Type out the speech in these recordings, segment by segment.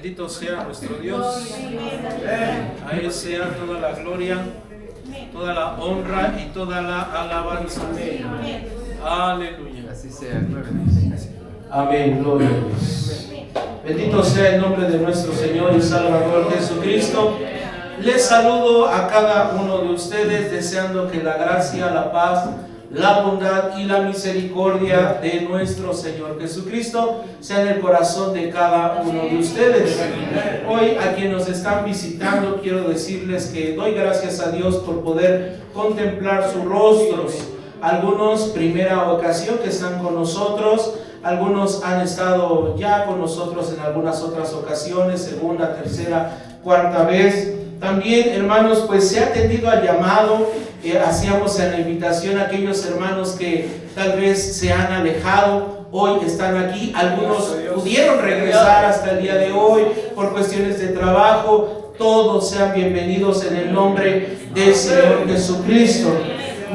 Bendito sea nuestro Dios. A Él sea toda la gloria, toda la honra y toda la alabanza. Aleluya. Así sea. Amén. Gloria a Dios. Bendito sea el nombre de nuestro Señor y Salvador Jesucristo. Les saludo a cada uno de ustedes deseando que la gracia, la paz, la bondad y la misericordia de nuestro Señor Jesucristo sea en el corazón de cada uno de ustedes. Hoy a quienes nos están visitando quiero decirles que doy gracias a Dios por poder contemplar sus rostros. Algunos primera ocasión que están con nosotros, algunos han estado ya con nosotros en algunas otras ocasiones, segunda, tercera, cuarta vez. También, hermanos, pues se ha atendido al llamado. Hacíamos en la invitación a aquellos hermanos que tal vez se han alejado, hoy están aquí. Algunos pudieron regresar hasta el día de hoy por cuestiones de trabajo. Todos sean bienvenidos en el nombre del Señor Jesucristo.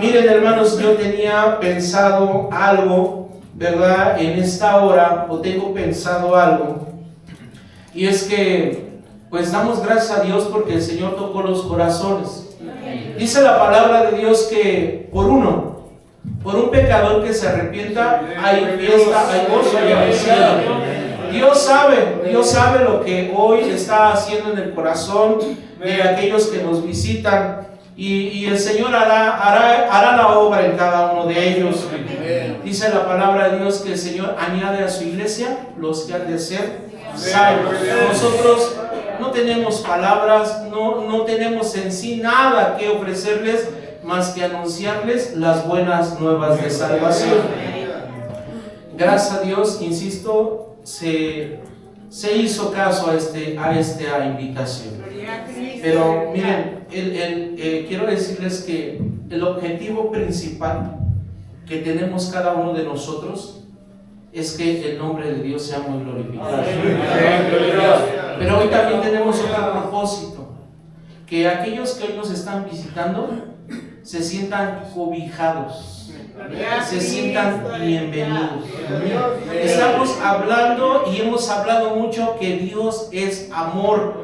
Miren, hermanos, yo tenía pensado algo, ¿verdad? En esta hora, o tengo pensado algo, y es que pues damos gracias a Dios porque el Señor tocó los corazones. Dice la palabra de Dios que por un pecador que se arrepienta, hay fiesta, hay gozo y hay cielo. Dios sabe lo que hoy está haciendo en el corazón de aquellos que nos visitan, y el Señor hará la obra en cada uno de ellos. Dice la palabra de Dios que el Señor añade a su iglesia los que han de ser salvos. Nosotros no tenemos palabras, no tenemos en sí nada que ofrecerles más que anunciarles las buenas nuevas de salvación. Gracias a Dios, insisto, se hizo caso a esta invitación. Pero miren, quiero decirles que el objetivo principal que tenemos cada uno de nosotros es que el nombre de Dios sea muy glorificado. Pero hoy también tenemos otro propósito, que aquellos que hoy nos están visitando se sientan cobijados, se sientan bienvenidos. Estamos hablando y hemos hablado mucho que Dios es amor,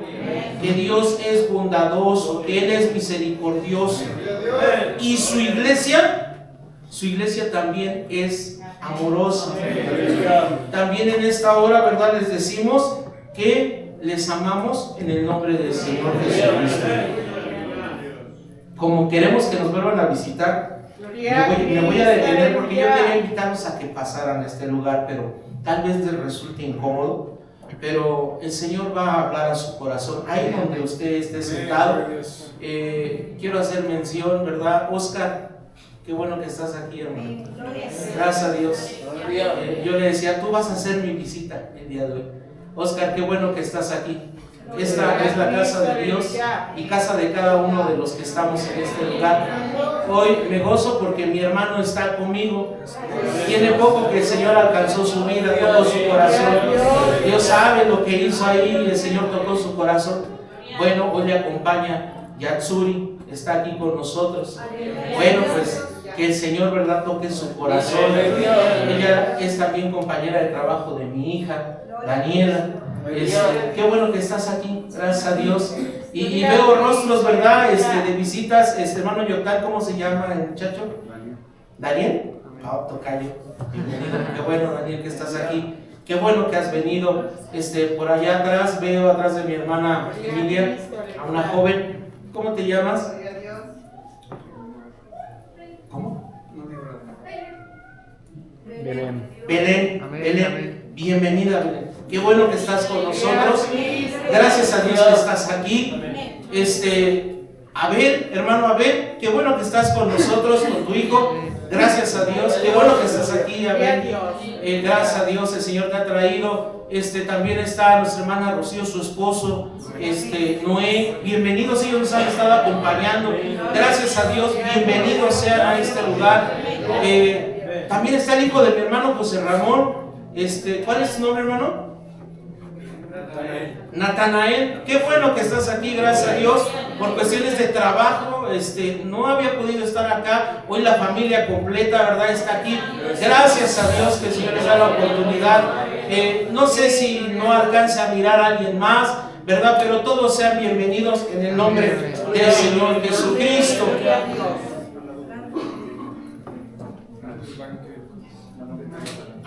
que Dios es bondadoso, que Él es misericordioso, y su iglesia también es amorosa. También en esta hora, ¿verdad?, les decimos que les amamos en el nombre del Señor Jesucristo. Como queremos que nos vuelvan a visitar, me voy a detener porque yo quería invitarlos a que pasaran a este lugar, pero tal vez les resulte incómodo. Pero el Señor va a hablar a su corazón, ahí donde usted esté sentado. Quiero hacer mención, ¿verdad? Oscar, qué bueno que estás aquí, hermano. Gracias a Dios. Yo le decía, tú vas a hacer mi visita el día de hoy. Oscar, qué bueno que estás aquí. Esta es la casa de Dios y casa de cada uno de los que estamos en este lugar. Hoy me gozo porque mi hermano está conmigo. Tiene poco que el Señor alcanzó su vida, tocó su corazón. Dios sabe lo que hizo ahí y el Señor tocó su corazón. Bueno, hoy le acompaña Yatsuri, está aquí con nosotros. Bueno, pues que el Señor, ¿verdad?, toque su corazón. Ella es también compañera de trabajo de mi hija, Daniela. Qué bueno que estás aquí, gracias a Dios. Y veo rostros, ¿verdad?, de visitas. Hermano Yotal, ¿cómo se llama el muchacho? ¿Daniel? Tocayo. Qué bueno, Daniel, que estás aquí. Qué bueno que has venido. Por allá atrás, veo atrás de mi hermana Emilia, a una joven. ¿Cómo te llamas? ¿Cómo? Belén. Bienvenida, Belén. Qué bueno que estás con nosotros. Gracias a Dios que estás aquí. Abel, hermano Abel, qué bueno que estás con nosotros, con tu hijo. Gracias a Dios. Qué bueno que estás aquí, Abel. Gracias a Dios, el Señor te ha traído. También está nuestra hermana Rocío, su esposo, Noé. Bienvenidos, ellos nos han estado acompañando. Gracias a Dios, bienvenidos sean a este lugar. También está el hijo de mi hermano José Ramón. ¿Cuál es su nombre, hermano? Natanael. Qué bueno que estás aquí, gracias a Dios. Por cuestiones de trabajo, no había podido estar acá. Hoy la familia completa, ¿verdad?, está aquí. Gracias a Dios que el Señor les da la oportunidad. No sé si no alcanza a mirar a alguien más, ¿verdad? Pero todos sean bienvenidos en el nombre del Señor Jesucristo.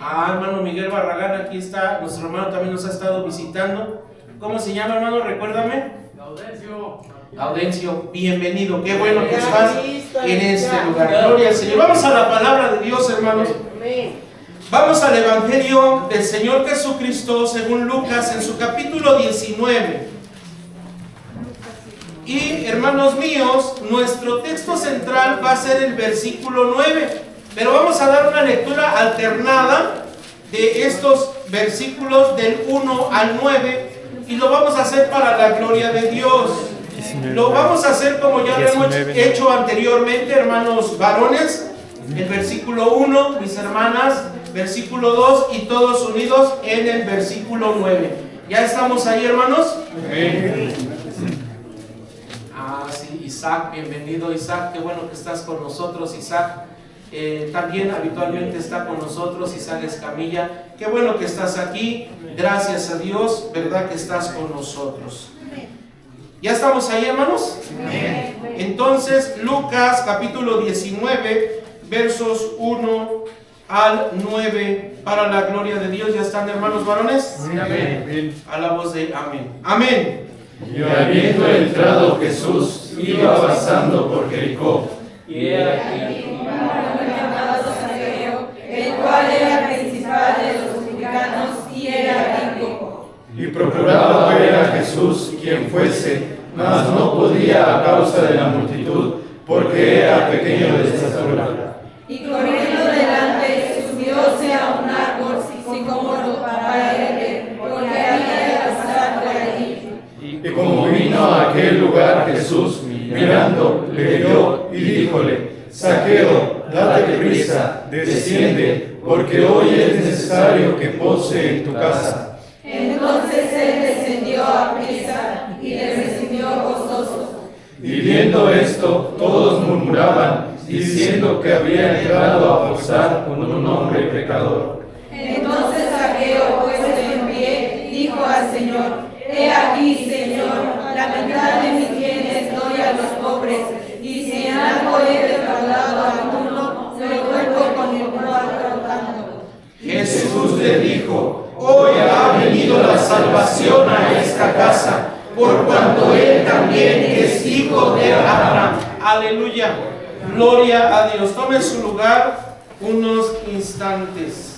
Hermano Miguel Barragán, aquí está, nuestro hermano también nos ha estado visitando. ¿Cómo se llama, hermano? Recuérdame. Audencio, bienvenido, qué bueno que estás en este lugar. Gloria al Señor. Vamos a la palabra de Dios, hermanos. Vamos al Evangelio del Señor Jesucristo según Lucas en su capítulo 19. Y hermanos míos, nuestro texto central va a ser el versículo 9. Pero vamos a dar una lectura alternada de estos versículos del 1 al 9 y lo vamos a hacer para la gloria de Dios. Lo vamos a hacer como ya lo hemos hecho anteriormente, hermanos varones. El versículo 1, mis hermanas, versículo 2 y todos unidos en el versículo 9. ¿Ya estamos ahí, hermanos? Amén. Sí, Isaac, bienvenido Isaac, qué bueno que estás con nosotros, Isaac. También habitualmente está con nosotros Isaac Escamilla, qué bueno que estás aquí, gracias a Dios, verdad que estás con nosotros. ¿Ya estamos ahí, hermanos? Entonces, Lucas capítulo 19, versos 1 al 9, para la gloria de Dios. ¿Ya están, hermanos varones? Amén. A la voz de amén. Amén. Y habiendo entrado Jesús, iba pasando por Jericó. Y he aquí el cual era principal de los publicanos y era rico. Y procuraba ver a Jesús quien fuese, mas no podía a causa de la multitud, porque era pequeño de estatura. Y corriendo delante, subióse a un árbol sicómoro para verle, porque había de pasar por allí. Y como vino a aquel lugar Jesús, mirando, le vio y díjole: Zaqueo, date prisa, desciende, porque hoy es necesario que pose en tu casa. Entonces él descendió a prisa y le recibió gozoso. Y viendo esto, todos murmuraban, diciendo que había entrado a posar con un hombre pecador. Entonces Zaqueo, puesto en pie, dijo al Señor: He aquí, Señor, la mitad de mis bienes doy a los pobres, y si en algo he defraudado a alguno, lo devuelvo con el cuarto tanto. Jesús le dijo: Hoy ha venido la salvación a esta casa, por cuanto él también es hijo de Abraham. Aleluya. Gloria a Dios. Tome su lugar unos instantes.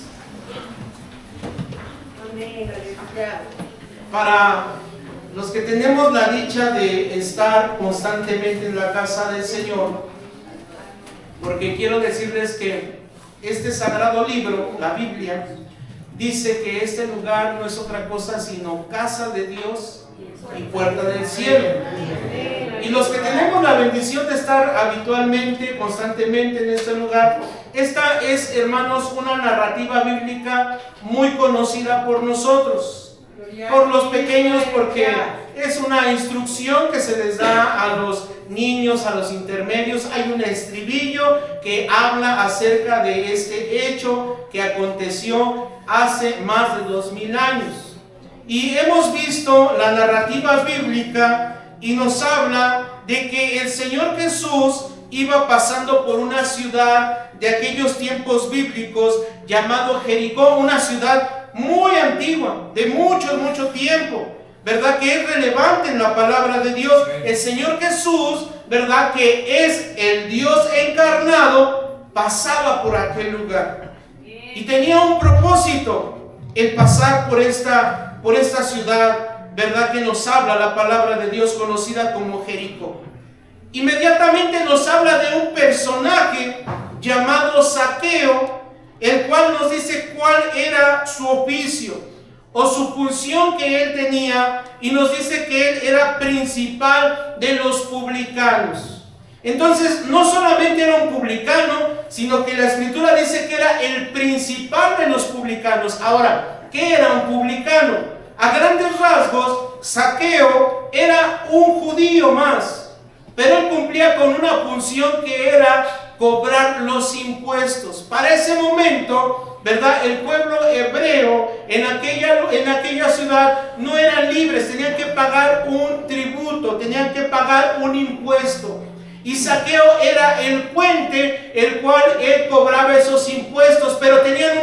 Para los que tenemos la dicha de estar constantemente en la casa del Señor, porque quiero decirles que este sagrado libro, la Biblia, dice que este lugar no es otra cosa sino casa de Dios y puerta del cielo. Y los que tenemos la bendición de estar habitualmente, constantemente en este lugar, esta es, hermanos, una narrativa bíblica muy conocida por nosotros, por los pequeños, porque es una instrucción que se les da a los niños, a los intermedios. Hay un estribillo que habla acerca de este hecho que aconteció hace más de 2000 años. Y hemos visto la narrativa bíblica y nos habla de que el Señor Jesús iba pasando por una ciudad de aquellos tiempos bíblicos llamado Jericó, una ciudad muy antigua, de mucho tiempo, ¿verdad? Que es relevante en la palabra de Dios. El Señor Jesús, ¿verdad? Que es el Dios encarnado, pasaba por aquel lugar y tenía un propósito, el pasar por esta ciudad, ¿verdad? Que nos habla la palabra de Dios conocida como Jericó. Inmediatamente nos habla de un personaje llamado Zaqueo, el cual nos dice cuál era su oficio o su función que él tenía, y nos dice que él era principal de los publicanos. Entonces, no solamente era un publicano, sino que la Escritura dice que era el principal de los publicanos. Ahora, ¿qué era un publicano? A grandes rasgos, Zaqueo era un judío más, pero él cumplía con una función que era cobrar los impuestos. Para ese momento, ¿verdad? El pueblo hebreo en aquella ciudad no eran libres, tenían que pagar un tributo, tenían que pagar un impuesto. Y Zaqueo era el puente el cual él cobraba esos impuestos, pero tenían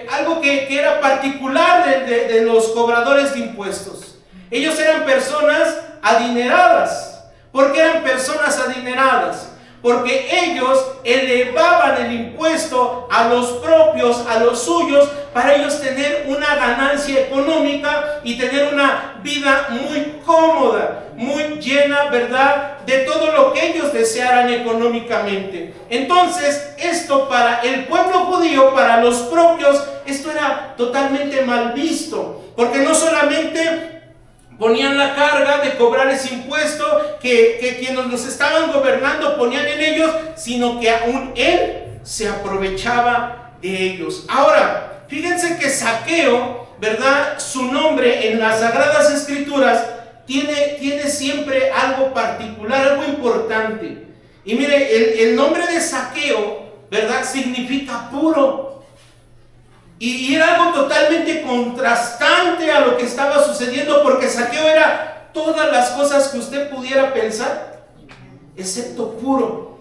algo que era particular de los cobradores de impuestos. Ellos eran personas adineradas. ¿Por qué eran personas adineradas? Porque ellos elevaban el impuesto a los propios, a los suyos, para ellos tener una ganancia económica y tener una vida muy cómoda, muy llena, ¿verdad?, de todo lo que ellos desearan económicamente. Entonces, esto para el pueblo judío, para los propios, esto era totalmente mal visto, porque no solamente ponían la carga de cobrar ese impuesto que quienes los estaban gobernando ponían en ellos, sino que aún él se aprovechaba de ellos. Ahora, fíjense que Zaqueo, ¿verdad?, su nombre en las Sagradas Escrituras tiene siempre algo particular, algo importante. Y mire, el nombre de Zaqueo, ¿verdad?, significa puro. Y era algo totalmente contrastante a lo que estaba sucediendo, porque Zaqueo era todas las cosas que usted pudiera pensar, excepto puro.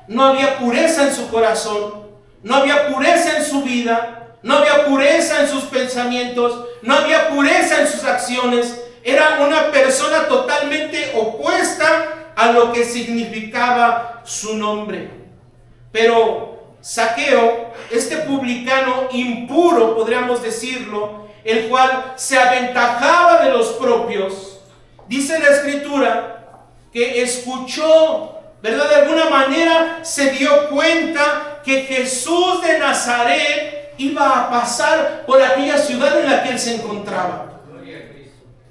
No había pureza en su corazón, no había pureza en su vida, no había pureza en sus pensamientos, no había pureza en sus acciones. Era una persona totalmente opuesta a lo que significaba su nombre. Pero Zaqueo, este publicano impuro, podríamos decirlo, el cual se aventajaba de los propios, dice la Escritura que escuchó, ¿verdad?, de alguna manera se dio cuenta que Jesús de Nazaret iba a pasar por aquella ciudad en la que él se encontraba.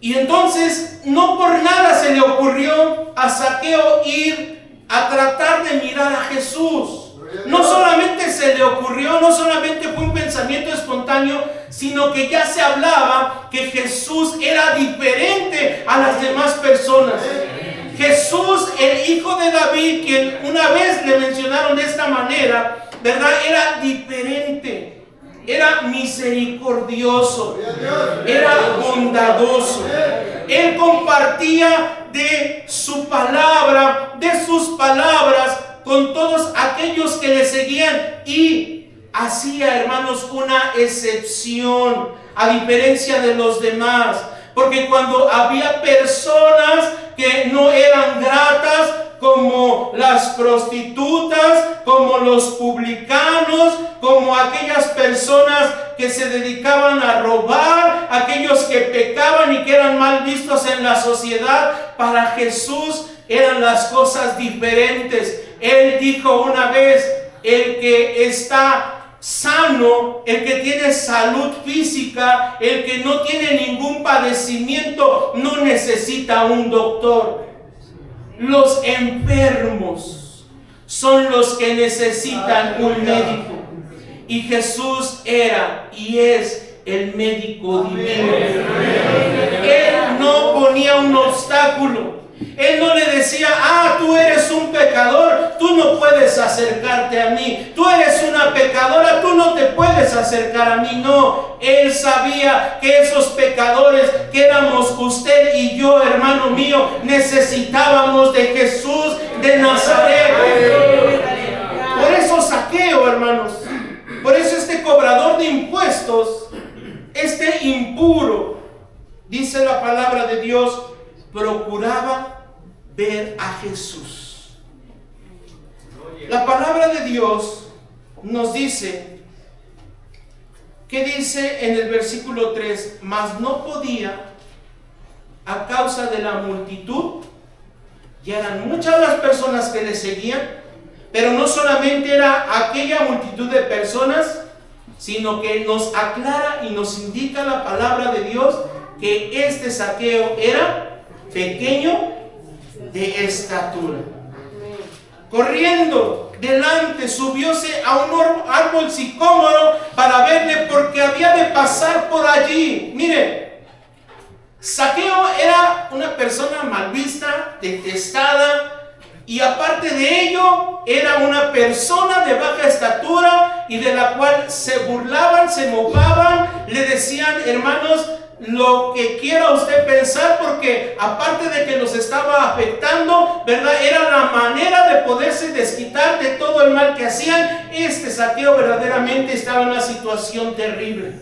Y entonces no por nada se le ocurrió a Zaqueo ir a tratar de mirar a Jesús. No solamente se le ocurrió, no solamente fue un pensamiento espontáneo, sino que ya se hablaba que Jesús era diferente a las demás personas. Jesús, el hijo de David, quien una vez le mencionaron de esta manera, ¿verdad?, era diferente, era misericordioso, era bondadoso. Él compartía de su palabra, de sus palabras, con todos aquellos que le seguían, y hacía, hermanos, una excepción a diferencia de los demás, porque cuando había personas que no eran gratas, como las prostitutas, como los publicanos, como aquellas personas que se dedicaban a robar, aquellos que pecaban y que eran mal vistos en la sociedad, para Jesús eran las cosas diferentes. Él dijo una vez: el que está sano, el que tiene salud física, el que no tiene ningún padecimiento, no necesita un doctor. Los enfermos son los que necesitan un médico. Y Jesús era y es el médico divino. Él no ponía un obstáculo. Él no le decía: tú eres un pecador, tú no puedes acercarte a mí. Tú eres una pecadora, tú no te puedes acercar a mí. No, Él sabía que esos pecadores, que éramos usted y yo, hermano mío, necesitábamos de Jesús de Nazaret. Por eso Zaqueo, hermanos, por eso este cobrador de impuestos, este impuro, dice la palabra de Dios, procuraba ver a Jesús. La palabra de Dios nos dice, que dice en el versículo 3, mas no podía a causa de la multitud. Ya eran muchas las personas que le seguían, pero no solamente era aquella multitud de personas, sino que nos aclara y nos indica la palabra de Dios que este Zaqueo era pequeño de estatura. Corriendo delante, subióse a un árbol sicómoro para verle, porque había de pasar por allí. Mire, Zaqueo era una persona mal vista, detestada, y aparte de ello, era una persona de baja estatura, y de la cual se burlaban, se mofaban, le decían: hermanos, lo que quiera usted pensar, porque aparte de que los estaba afectando, ¿verdad?, era la manera de poderse desquitar de todo el mal que hacían. Zaqueo verdaderamente estaba en una situación terrible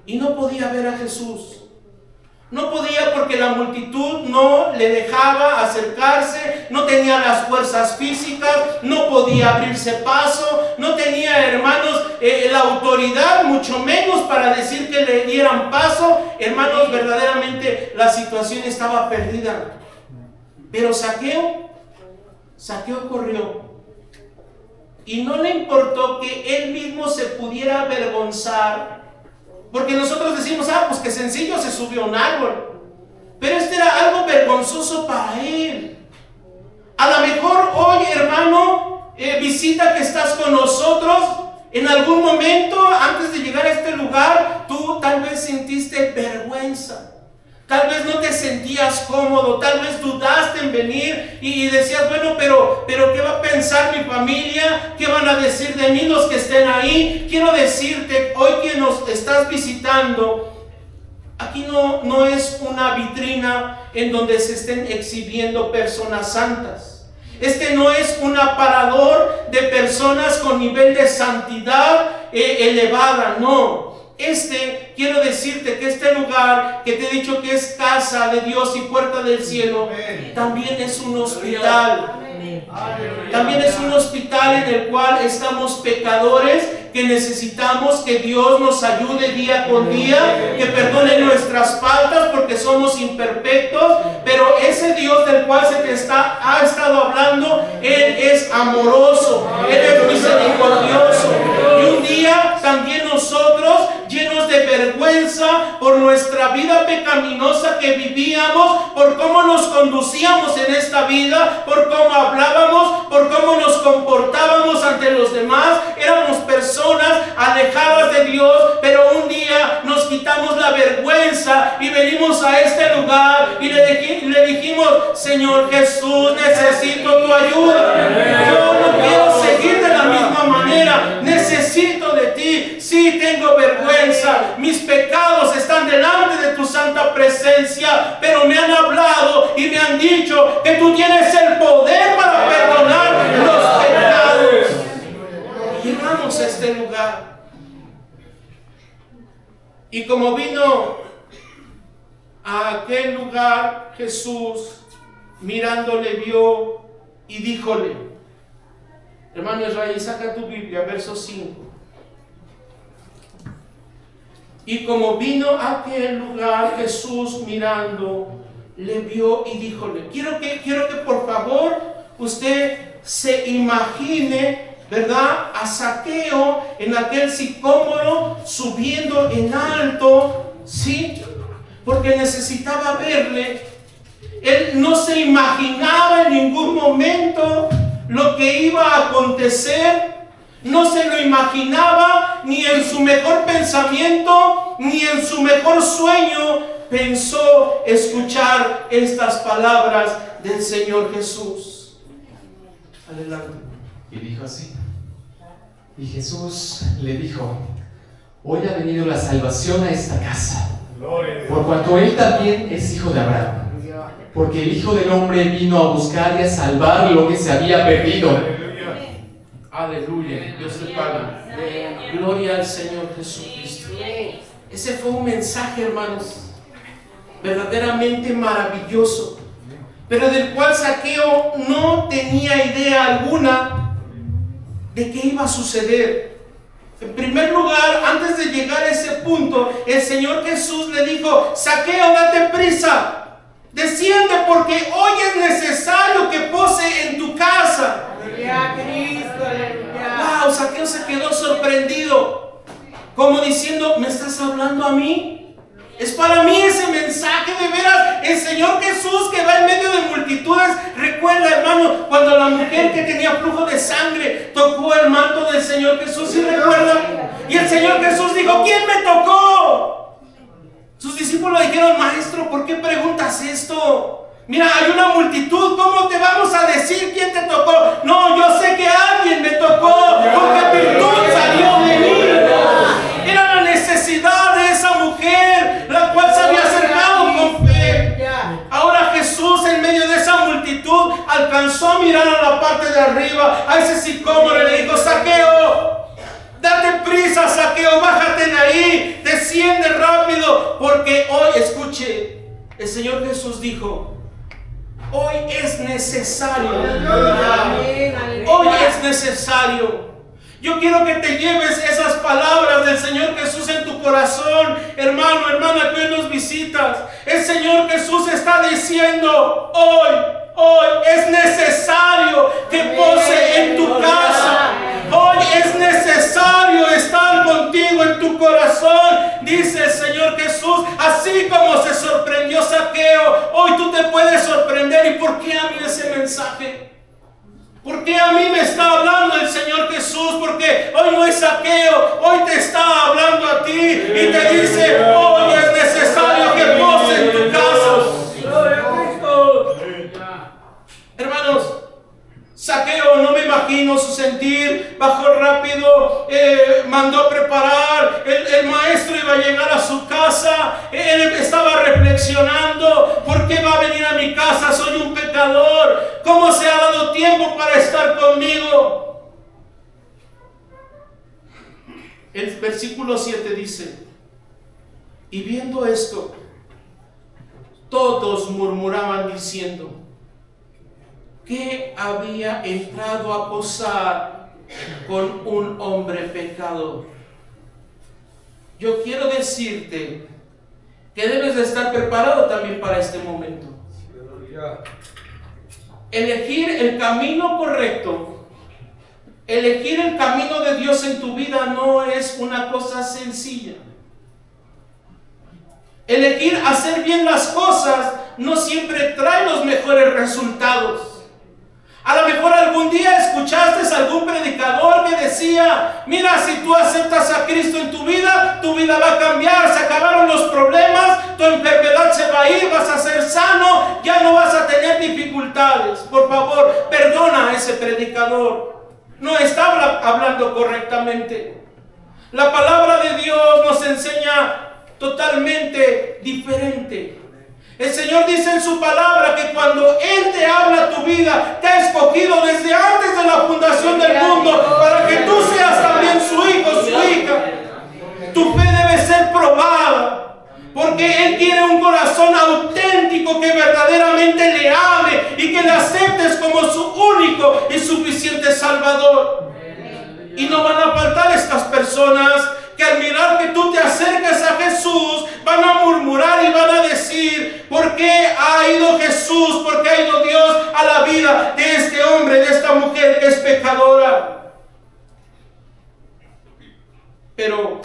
y no podía ver a Jesús. No podía, porque la multitud no le dejaba acercarse, no tenía las fuerzas físicas, no podía abrirse paso, no tenía, hermanos, la autoridad, mucho menos para decir que le dieran paso. Hermanos, verdaderamente la situación estaba perdida. Pero Zaqueo corrió, y no le importó que él mismo se pudiera avergonzar. Porque nosotros decimos: pues que sencillo, se subió a un árbol. Pero era algo vergonzoso para él. A lo mejor hoy, hermano, visita que estás con nosotros, en algún momento antes de llegar a este lugar, tú tal vez sentiste vergüenza. Tal vez no te sentías cómodo, tal vez dudaste en venir y decías: bueno, pero ¿qué va a pensar mi familia? ¿Qué van a decir de mí los que estén ahí? Quiero decirte, hoy que nos estás visitando, aquí no es una vitrina en donde se estén exhibiendo personas santas. No es un aparador de personas con nivel de santidad elevada, no. Quiero decirte que este lugar que te he dicho que es casa de Dios y puerta del cielo, también es un hospital. También es un hospital en el cual estamos pecadores, que necesitamos que Dios nos ayude día con día, que perdone nuestras faltas porque somos imperfectos. Pero ese Dios del cual se te ha estado hablando, Él es amoroso, Él es misericordioso. Y un día también nosotros, llenos de vergüenza por nuestra vida pecaminosa que vivíamos, por cómo nos conducíamos en esta vida, por cómo hablábamos, por cómo nos comportábamos ante los demás, éramos personas alejadas de Dios. Pero un día nos quitamos la vergüenza y venimos a este lugar y le dijimos: Señor Jesús, necesito tu ayuda. Yo no quiero seguir de la misma manera, necesito de ti. Sí, tengo vergüenza, mis pecados están delante de tu santa presencia, pero me han hablado y me han dicho que tú tienes el poder para perdonar los pecados. Llegamos a este lugar, y como vino a aquel lugar, Jesús, mirándole, vio y díjole. Hermano Israel, saca tu Biblia, verso 5. Y como vino a aquel lugar, Jesús, mirando, le vio y díjole. Quiero que por favor usted se imagine, ¿verdad?, a Zaqueo en aquel sicómoro, subiendo en alto, ¿sí? Porque necesitaba verle. Él no se imaginaba en ningún momento lo que iba a acontecer. No se lo imaginaba, ni en su mejor pensamiento, ni en su mejor sueño pensó escuchar estas palabras del Señor Jesús. Adelante. Y dijo así. Y Jesús le dijo: hoy ha venido la salvación a esta casa, por cuanto él también es hijo de Abraham. Porque el Hijo del Hombre vino a buscar y a salvar lo que se había perdido. Aleluya, Dios te paga. Gloria al Señor Jesucristo. Ese fue un mensaje, hermanos, verdaderamente maravilloso, pero del cual Zaqueo no tenía idea alguna de qué iba a suceder. En primer lugar, antes de llegar a ese punto, el Señor Jesús le dijo: Zaqueo, date prisa, desciende, porque hoy es necesario que pose en tu casa. Wow, Zaqueo se quedó sorprendido, como diciendo: ¿me estás hablando a mí? Es para mí ese mensaje, de veras. El Señor Jesús, que va en medio de multitudes. Recuerda, hermano, cuando la mujer que tenía flujo de sangre tocó el manto del Señor Jesús, ¿sí recuerda? Y el Señor Jesús dijo: ¿quién me tocó? Sus discípulos dijeron: Maestro, ¿por qué preguntas esto? Mira, hay una multitud, ¿cómo te vamos a decir quién te tocó? No, yo sé que alguien me tocó, porque virtud salió de mí. Era la necesidad de esa mujer, la cual se había acercado con fe. Ahora Jesús, en medio de esa multitud, alcanzó a mirar a la parte de arriba, a ese sicómoro, y le dijo: Zaqueo, date prisa, Zaqueo, bájate de ahí, desciende rápido, porque hoy, escuche, el Señor Jesús dijo: hoy es necesario. Hoy es necesario. Yo quiero que te lleves esas palabras del Señor Jesús en tu corazón, hermano, hermana, que hoy nos visitas. El Señor Jesús está diciendo: hoy es necesario que pose en tu casa. Hoy es necesario estar contigo en tu corazón, dice el Señor Jesús. Así como se sorprendió Zaqueo, hoy tú te puedes sorprender. ¿Y por qué a mí ese mensaje? ¿Por qué a mí me está hablando el Señor Jesús? Porque hoy no es Zaqueo, hoy te está hablando a ti y te dice: hoy es necesario que pose en tu casa. ¡Gloria a Cristo! Hermanos, Zaqueo, no me imagino su sentir. Bajó rápido, mandó a preparar. El maestro iba a llegar a su casa. Él estaba reflexionando: ¿por qué va a venir a mi casa? Soy un pecador. ¿Cómo se ha dado tiempo para estar conmigo? El versículo 7 dice: y viendo esto, todos murmuraban diciendo que había entrado a posar con un hombre pecador. Yo quiero decirte que debes de estar preparado también para este momento. Elegir el camino correcto, elegir el camino de Dios en tu vida no es una cosa sencilla. Elegir hacer bien las cosas no siempre trae los mejores resultados. A lo mejor algún día escuchaste a algún predicador que decía: mira, si tú aceptas a Cristo en tu vida va a cambiar, se acabaron los problemas, tu enfermedad se va a ir, vas a ser sano, ya no vas a tener dificultades. Por favor, perdona a ese predicador, no está hablando correctamente. La palabra de Dios nos enseña totalmente diferente. El Señor dice en su palabra que cuando Él te habla a tu vida, te ha escogido desde antes de la fundación del mundo para que tú seas también su hijo, su hija. Tu fe debe ser probada, porque Él quiere un corazón auténtico que verdaderamente le ame y que le aceptes como su único y suficiente Salvador. Y no van a faltar estas personas que al mirar que tú te acercas a Jesús van a murmurar y van a decir: ¿por qué ha ido Jesús? ¿Por qué ha ido Dios a la vida de este hombre, de esta mujer que es pecadora? Pero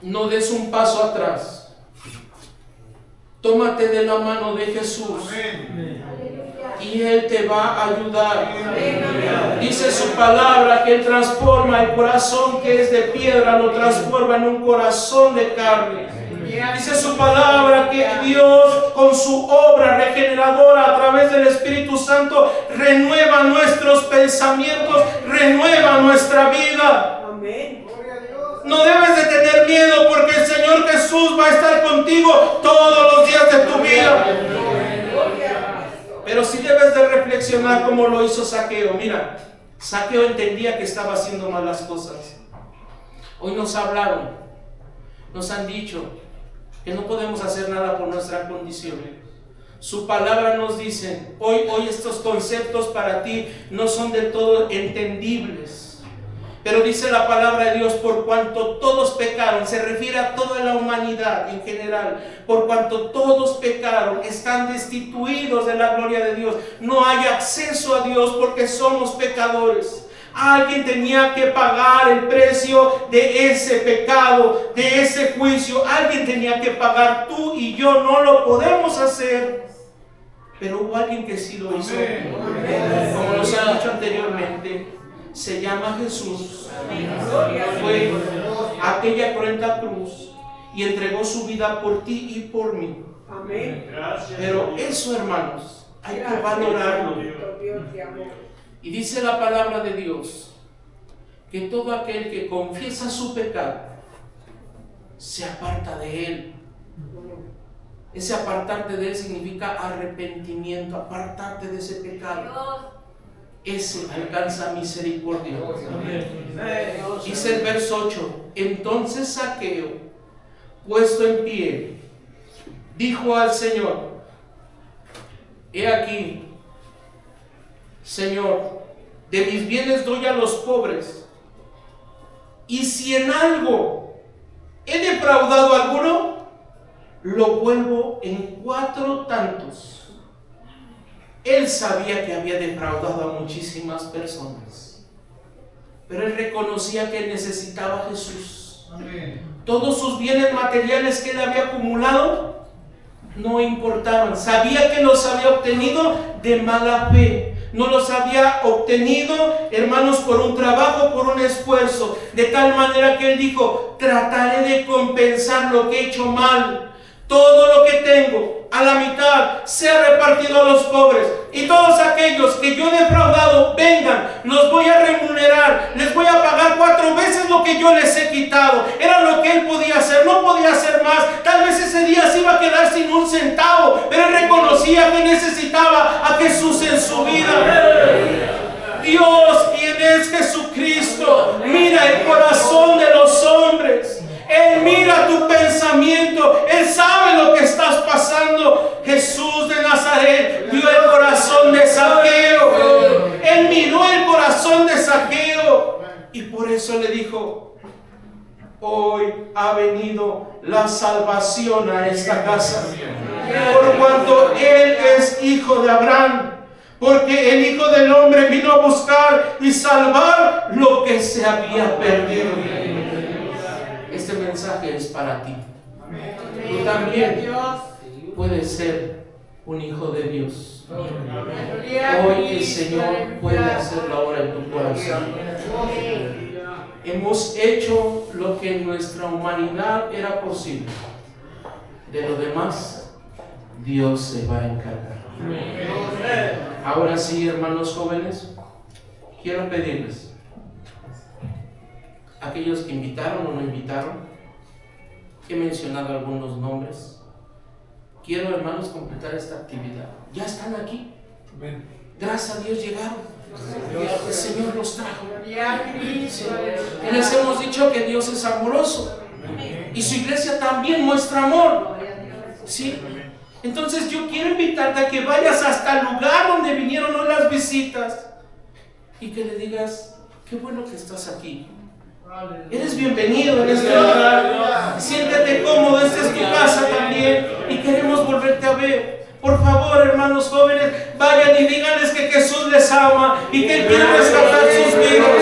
no des un paso atrás. Tómate de la mano de Jesús. Y Él te va a ayudar. Dice su palabra que Él transforma el corazón que es de piedra, lo transforma en un corazón de carne. Dice su palabra que Dios, con su obra regeneradora a través del Espíritu Santo, renueva nuestros pensamientos, renueva nuestra vida. No debes de tener miedo, porque el Señor Jesús va a estar contigo todos los días de tu vida. Pero sí debes de reflexionar como lo hizo Zaqueo. Mira, Zaqueo entendía que estaba haciendo malas cosas. Hoy nos hablaron, nos han dicho que no podemos hacer nada por nuestra condición. Su palabra nos dice: hoy estos conceptos para ti no son del todo entendibles. Pero dice la palabra de Dios: por cuanto todos pecaron, se refiere a toda la humanidad en general, por cuanto todos pecaron, están destituidos de la gloria de Dios. No hay acceso a Dios porque somos pecadores. Alguien tenía que pagar el precio de ese pecado, de ese juicio. Alguien tenía que pagar. Tú y yo no lo podemos hacer, pero hubo alguien que sí lo hizo. Como nos han dicho anteriormente, se llama Jesús. Fue aquella cruenta cruz y entregó su vida por ti y por mí. Amén. Pero eso, hermanos, hay que valorarlo. Y dice la palabra de Dios que todo aquel que confiesa su pecado se aparta de él. Ese apartarte de él significa arrepentimiento, apartarte de ese pecado. Ese alcanza misericordia. Dice el verso 8: entonces Zaqueo, puesto en pie, dijo al Señor: he aquí, Señor, de mis bienes doy a los pobres, y si en algo he defraudado a alguno, lo vuelvo en 4 tantos. Él sabía que había defraudado a muchísimas personas, pero él reconocía que necesitaba a Jesús. Todos sus bienes materiales que él había acumulado no importaban. Sabía que los había obtenido de mala fe. No los había obtenido, hermanos, por un trabajo, por un esfuerzo. De tal manera que él dijo: trataré de compensar lo que he hecho mal. Todo lo que tengo, a la mitad, sea repartido a los pobres. Y todos aquellos que yo he defraudado, vengan, los voy a remunerar. Les voy a pagar 4 veces lo que yo les he quitado. Era lo que él podía hacer, no podía hacer más. Tal vez ese día se iba a quedar sin un centavo, pero él reconocía que necesitaba a Jesús en su vida. Dios, quien es Jesucristo, mira el corazón de los hombres. Él mira tu pensamiento. Él sabe lo que estás pasando. Jesús de Nazaret vio el corazón de Zaqueo. Él miró el corazón de Zaqueo, y por eso le dijo: hoy ha venido la salvación a esta casa, por cuanto él es hijo de Abraham. Porque el Hijo del Hombre vino a buscar y salvar lo que se había perdido. Este mensaje es para ti. Tú también puedes ser un hijo de Dios. Hoy el Señor puede hacer la obra en tu corazón. Hemos hecho lo que en nuestra humanidad era posible. De lo demás, Dios se va a encargar. Ahora sí, hermanos jóvenes, quiero pedirles, aquellos que invitaron o no invitaron, he mencionado algunos nombres. Quiero, hermanos, completar esta actividad. Ya están aquí. Gracias a Dios llegaron. El Señor los trajo. Y les hemos dicho que Dios es amoroso, y su iglesia también muestra amor. ¿Sí? Entonces yo quiero invitarte a que vayas hasta el lugar donde vinieron hoy las visitas y que le digas: qué bueno que estás aquí. Eres bienvenido en este lugar. Siéntete cómodo, esta es tu casa también, y queremos volverte a ver. Por favor, hermanos jóvenes, vayan y díganles que Jesús les ama y que Él quiere rescatar sus vidas.